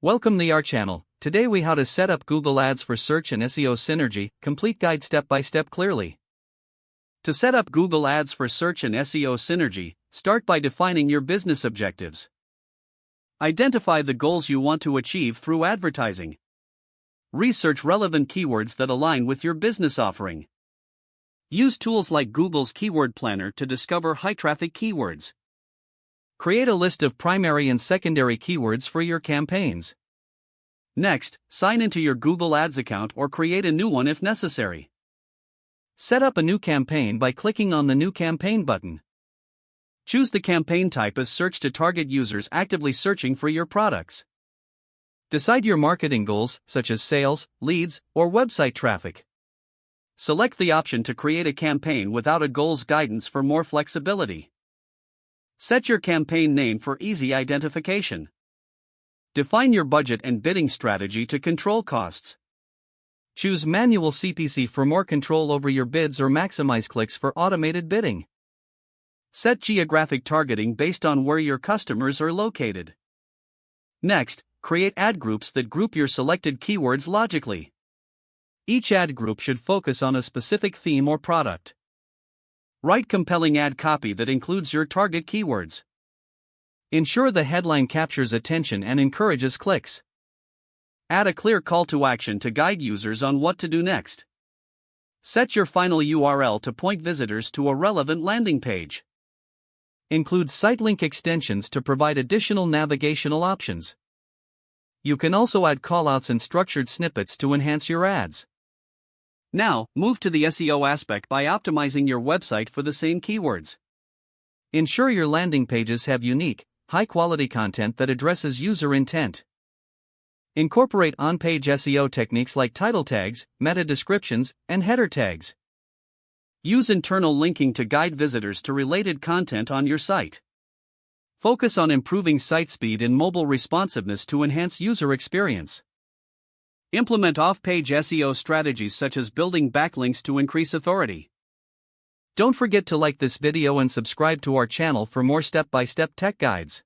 Welcome to our channel. Today we how to set up Google Ads for search and SEO synergy, complete guide step by step clearly. To set up Google Ads for search and SEO synergy, start by defining your business objectives. Identify the goals you want to achieve through advertising. Research relevant keywords that align with your business offering. Use tools like Google's Keyword Planner to discover high-traffic keywords. Create a list of primary and secondary keywords for your campaigns. Next, sign into your Google Ads account or create a new one if necessary. Set up a new campaign by clicking on the New Campaign button. Choose the campaign type as search to target users actively searching for your products. Decide your marketing goals, such as sales, leads, or website traffic. Select the option to create a campaign without a goals guidance for more flexibility. Set your campaign name for easy identification. Define your budget and bidding strategy to control costs. Choose manual CPC for more control over your bids or maximize clicks for automated bidding. Set geographic targeting based on where your customers are located. Next, create ad groups that group your selected keywords logically. Each ad group should focus on a specific theme or product. Write compelling ad copy that includes your target keywords. Ensure the headline captures attention and encourages clicks. Add a clear call to action to guide users on what to do next. Set your final URL to point visitors to a relevant landing page. Include site link extensions to provide additional navigational options. You can also add callouts and structured snippets to enhance your ads. Now, move to the SEO aspect by optimizing your website for the same keywords. Ensure your landing pages have unique, high-quality content that addresses user intent. Incorporate on-page SEO techniques like title tags, meta descriptions, and header tags. Use internal linking to guide visitors to related content on your site. Focus on improving site speed and mobile responsiveness to enhance user experience. Implement off-page SEO strategies such as building backlinks to increase authority. Don't forget to like this video and subscribe to our channel for more step-by-step tech guides.